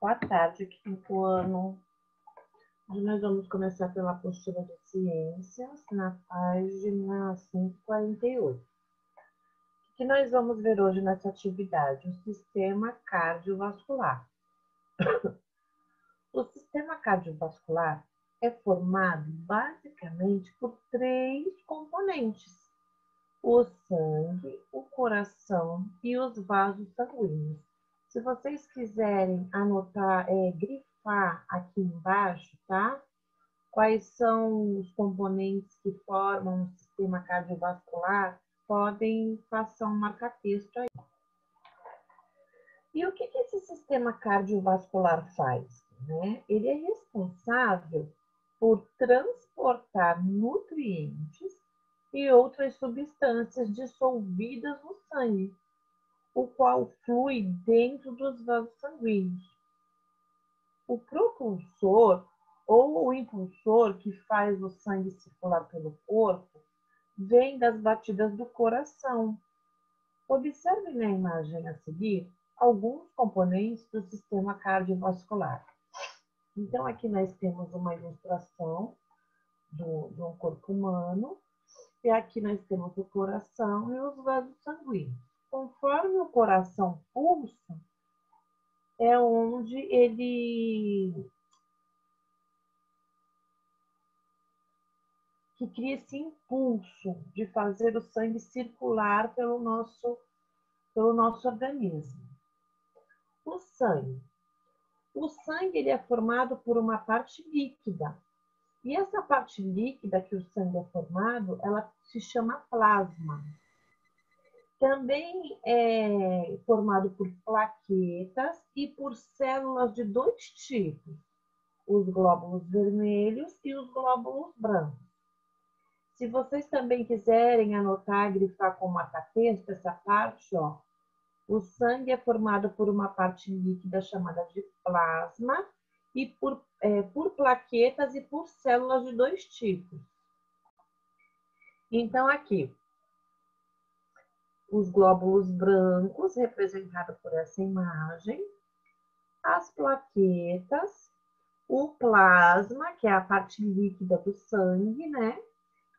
Boa tarde, quinto ano. Hoje nós vamos começar pela apostila de ciências, na página 148. O que nós vamos ver hoje nessa atividade? O sistema cardiovascular. O sistema cardiovascular é formado basicamente por três componentes: o sangue, o coração e os vasos sanguíneos. Se vocês quiserem anotar, grifar aqui embaixo, tá? Quais são os componentes que formam o sistema cardiovascular, podem passar um marca-texto aí. E o que esse sistema cardiovascular faz, né? Ele é responsável por transportar nutrientes e outras substâncias dissolvidas no sangue, o qual flui dentro dos vasos sanguíneos. O propulsor ou o impulsor que faz o sangue circular pelo corpo vem das batidas do coração. Observe na imagem a seguir alguns componentes do sistema cardiovascular. Então, aqui nós temos uma ilustração de um corpo humano, e aqui nós temos o coração e os vasos sanguíneos. Conforme o coração pulsa, é onde ele cria esse impulso de fazer o sangue circular pelo nosso organismo. O sangue. O sangue ele é formado por uma parte líquida. E essa parte líquida que o sangue é formado, ela se chama plasma. Também é formado por plaquetas e por células de dois tipos: os glóbulos vermelhos e os glóbulos brancos. Se vocês também quiserem anotar, grifar com marca-texto essa parte, ó, o sangue é formado por uma parte líquida chamada de plasma e por plaquetas e por células de dois tipos. Então, aqui, os glóbulos brancos, representados por essa imagem, as plaquetas, o plasma, que é a parte líquida do sangue, né?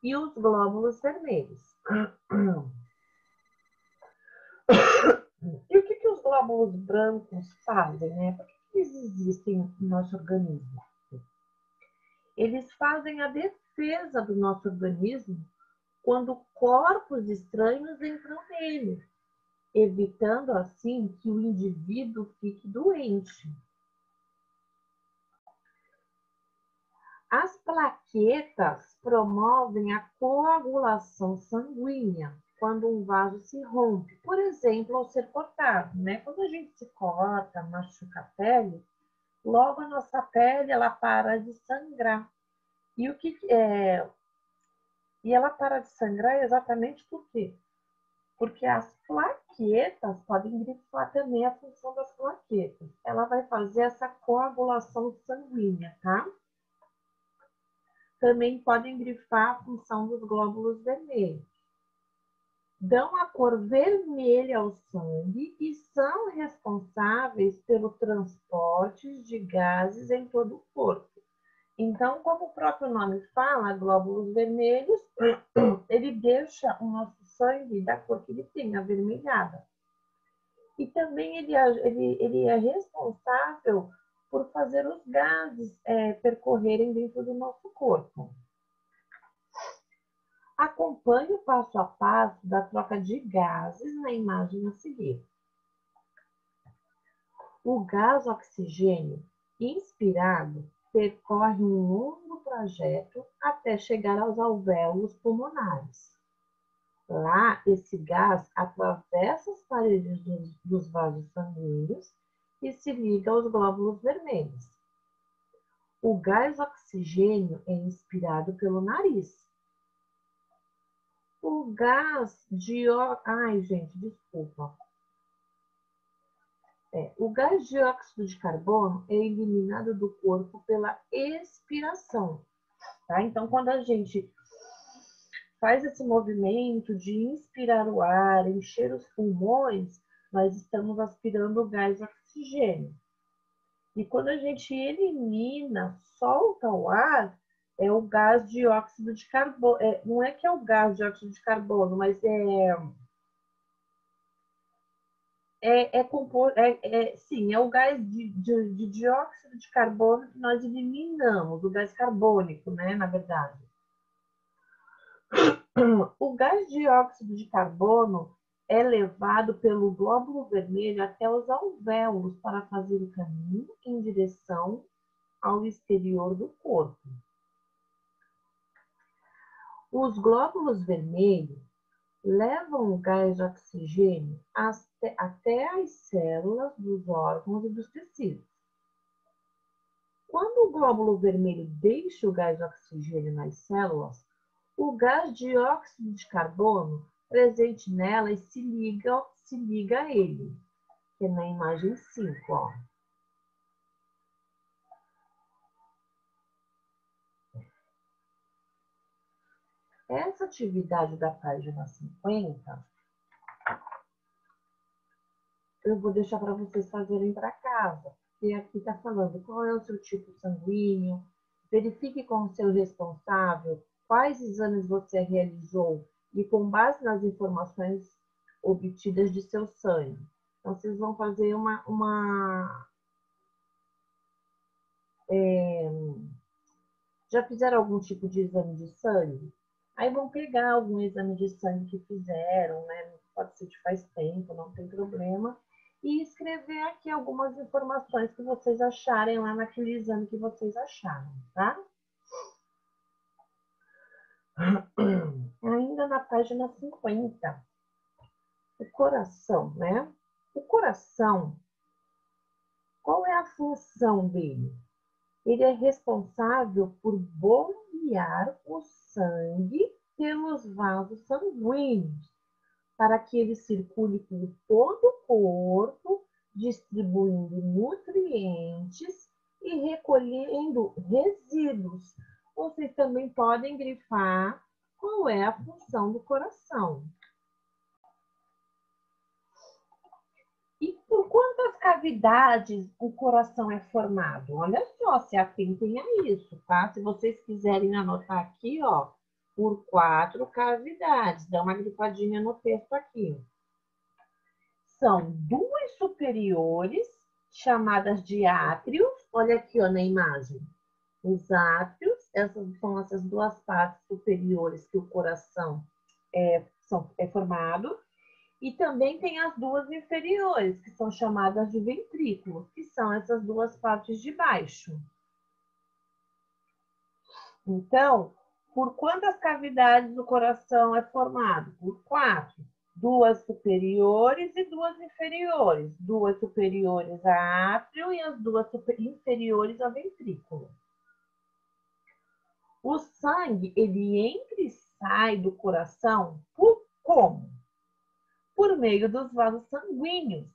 E os glóbulos vermelhos. E o que os glóbulos brancos fazem, né? Por que eles existem no nosso organismo? Eles fazem a defesa do nosso organismo quando corpos estranhos entram nele, evitando assim que o indivíduo fique doente. As plaquetas promovem a coagulação sanguínea quando um vaso se rompe, por exemplo, ao ser cortado, né? Quando a gente se corta, machuca a pele, logo a nossa pele ela para de sangrar. E ela para de sangrar exatamente por quê? Porque as plaquetas, podem grifar também a função das plaquetas. Ela vai fazer essa coagulação sanguínea, tá? Também podem grifar a função dos glóbulos vermelhos. Dão a cor vermelha ao sangue e são responsáveis pelo transporte de gases em todo o corpo. Então, como o próprio nome fala, glóbulos vermelhos, ele deixa o nosso sangue da cor que ele tem, avermelhada. E também ele é responsável por fazer os gases percorrerem dentro do nosso corpo. Acompanhe o passo a passo da troca de gases na imagem a seguir. O gás oxigênio inspirado percorre um longo trajeto até chegar aos alvéolos pulmonares. Lá, esse gás atravessa as paredes dos vasos sanguíneos e se liga aos glóbulos vermelhos. O gás oxigênio é inspirado pelo nariz. O gás O gás dióxido de carbono é eliminado do corpo pela expiração, tá? Então, quando a gente faz esse movimento de inspirar o ar, encher os pulmões, nós estamos aspirando o gás oxigênio. E quando a gente elimina, solta o ar, é o gás dióxido de carbono. Não é que é o gás dióxido de carbono, mas sim, é o gás de dióxido de carbono que nós eliminamos, o gás carbônico, né, na verdade. O gás dióxido de carbono é levado pelo glóbulo vermelho até os alvéolos para fazer o caminho em direção ao exterior do corpo. Os glóbulos vermelhos levam o gás de oxigênio até as células dos órgãos e dos tecidos. Quando o glóbulo vermelho deixa o gás de oxigênio nas células, o gás dióxido de carbono presente nelas se liga a ele, que é na imagem 5, ó. Essa atividade da página 50, eu vou deixar para vocês fazerem para casa. E aqui está falando qual é o seu tipo sanguíneo, verifique com o seu responsável quais exames você realizou e com base nas informações obtidas de seu sangue. Então, vocês vão fazer já fizeram algum tipo de exame de sangue? Aí vão pegar algum exame de sangue que fizeram, né? Pode ser de faz tempo, não tem problema. E escrever aqui algumas informações que vocês acharem lá naquele exame que vocês acharam, tá? Ainda na página 50. O coração, né? O coração, qual é a função dele? Ele é responsável por bombear o sangue pelos vasos sanguíneos, para que ele circule por todo o corpo, distribuindo nutrientes e recolhendo resíduos. Vocês também podem grifar qual é a função do coração. E por quantas cavidades o coração é formado? Olha só, se atentem a isso, tá? Se vocês quiserem anotar aqui, ó, por 4 cavidades. Dá uma grifadinha no texto aqui. São 2 superiores, chamadas de átrios. Olha aqui, ó, na imagem. Os átrios, essas são essas 2 partes superiores que o coração é formado. E também tem as 2 inferiores, que são chamadas de ventrículos, que são essas 2 partes de baixo. Então, por quantas cavidades o coração é formado? Por 4. 2 superiores e 2 inferiores. 2 superiores a átrio e as 2 inferiores a ventrículo. O sangue, ele entra e sai do coração por como? Por meio dos vasos sanguíneos.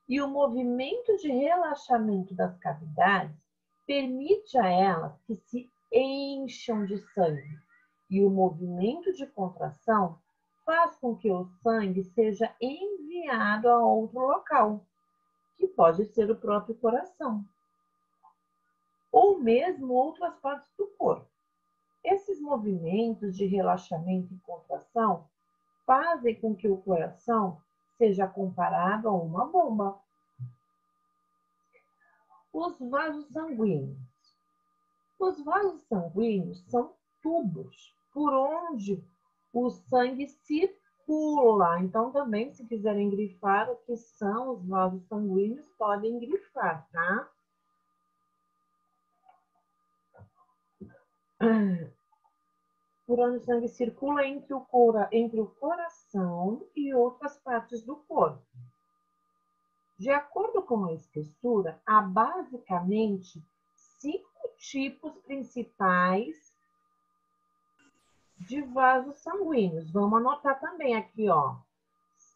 E o movimento de relaxamento das cavidades permite a elas que se encham de sangue. E o movimento de contração faz com que o sangue seja enviado a outro local, que pode ser o próprio coração, ou mesmo outras partes do corpo. Esses movimentos de relaxamento e contração fazem com que o coração seja comparado a uma bomba. Os vasos sanguíneos. Os vasos sanguíneos são tubos por onde o sangue circula. Então, também, se quiserem grifar o que são os vasos sanguíneos, podem grifar, tá? Por onde o sangue circula entre o coração e outras partes do corpo. De acordo com a espessura, há basicamente 5 tipos principais de vasos sanguíneos. Vamos anotar também aqui, ó.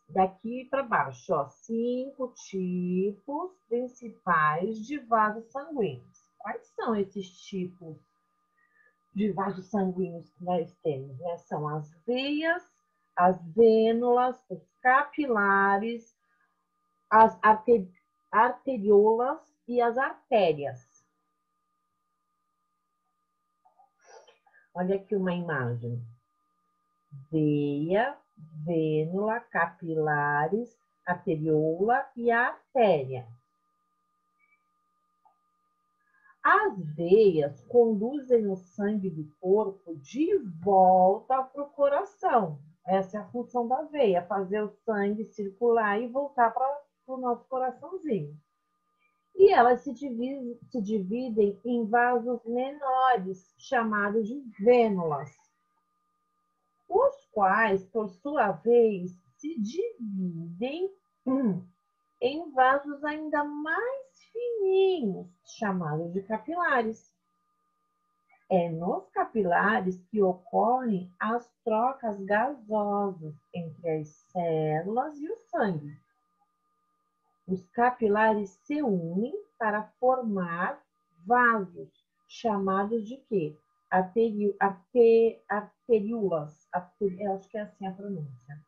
Daqui para baixo, ó. 5 tipos principais de vasos sanguíneos. Quais são esses tipos de vasos sanguíneos que nós temos, né? São as veias, as vênulas, os capilares, as arteriolas e as artérias. Olha aqui uma imagem. Veia, vênula, capilares, arteriola e a artéria. As veias conduzem o sangue do corpo de volta para o coração. Essa é a função da veia, fazer o sangue circular e voltar para o nosso coraçãozinho. E elas se dividem em vasos menores, chamados de vênulas, os quais, por sua vez, se dividem em vasos ainda mais fininhos, chamados de capilares. É nos capilares que ocorrem as trocas gasosas entre as células e o sangue. Os capilares se unem para formar vasos, chamados de quê? Arteríolas, acho que é assim a pronúncia,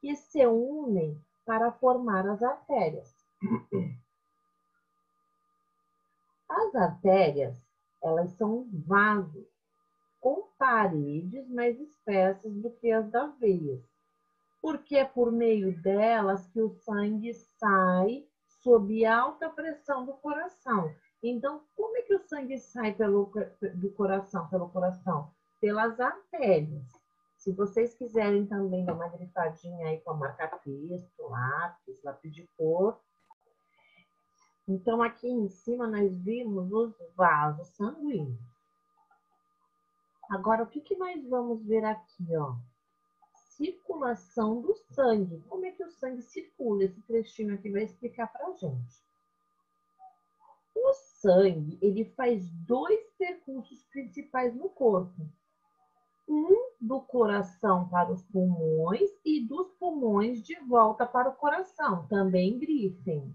que se unem para formar as artérias. As artérias, elas são vasos com paredes mais espessas do que as das veias, porque é por meio delas que o sangue sai sob alta pressão do coração. Então, como é que o sangue sai do coração, pelo coração? Pelas artérias. Se vocês quiserem também dar uma grifadinha aí com a marca-texto, lápis de cor. Então, aqui em cima nós vimos os vasos sanguíneos. Agora, o que nós vamos ver aqui, ó? Circulação do sangue. Como é que o sangue circula? Esse trechinho aqui vai explicar pra gente. O sangue, ele faz dois percursos principais no corpo. Um do coração para os pulmões e dos pulmões de volta para o coração. Também grifem.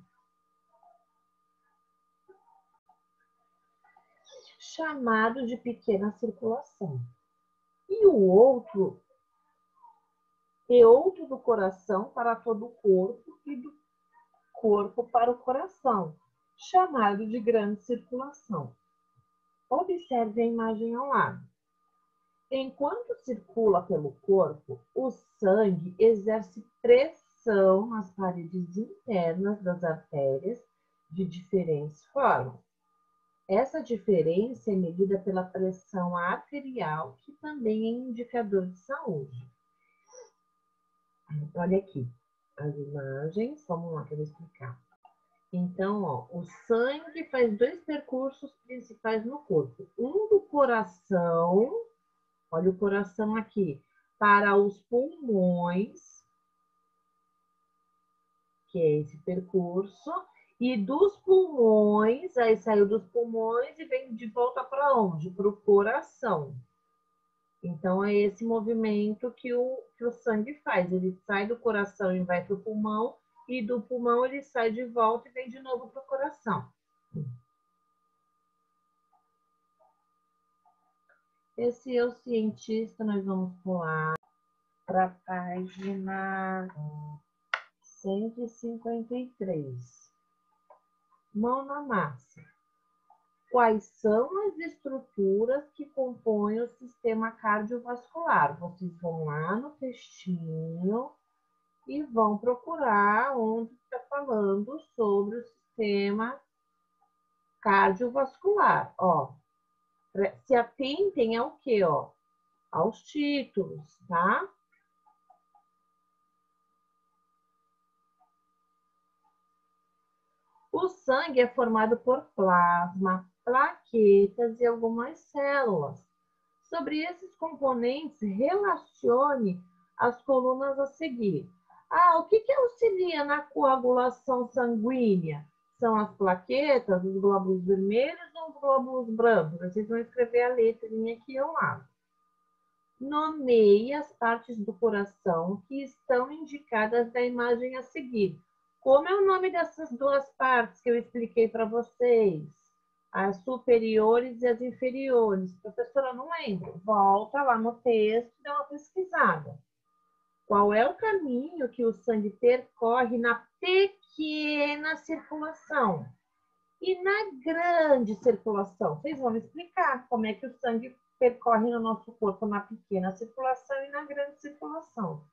Chamado de pequena circulação. E outro do coração para todo o corpo e do corpo para o coração, chamado de grande circulação. Observe a imagem ao lado. Enquanto circula pelo corpo, o sangue exerce pressão nas paredes internas das artérias de diferentes formas. Essa diferença é medida pela pressão arterial, que também é indicador de saúde. Olha aqui as imagens, vamos lá que eu vou explicar. Então, ó, o sangue faz dois percursos principais no corpo. Um do coração, olha o coração aqui, para os pulmões, que é esse percurso, e dos pulmões, aí saiu dos pulmões e vem de volta para onde? Para o coração. Então, é esse movimento que o sangue faz. Ele sai do coração e vai para o pulmão, e do pulmão ele sai de volta e vem de novo para o coração. Esse é o cientista, nós vamos pular para a página 153. Mão na massa. Quais são as estruturas que compõem o sistema cardiovascular? Vocês vão lá no textinho e vão procurar onde está falando sobre o sistema cardiovascular. Ó, se atentem ao quê? Ó? Aos títulos, tá? O sangue é formado por plasma, plaquetas e algumas células. Sobre esses componentes, relacione as colunas a seguir. O que auxilia na coagulação sanguínea? São as plaquetas, os glóbulos vermelhos ou os glóbulos brancos? Vocês vão escrever a letrinha aqui ao lado. Nomeie as partes do coração que estão indicadas na imagem a seguir. Como é o nome dessas duas partes que eu expliquei para vocês? As superiores e as inferiores. Professora, não lembro. Volta lá no texto e dá uma pesquisada. Qual é o caminho que o sangue percorre na pequena circulação? E na grande circulação? Vocês vão me explicar como é que o sangue percorre no nosso corpo na pequena circulação e na grande circulação.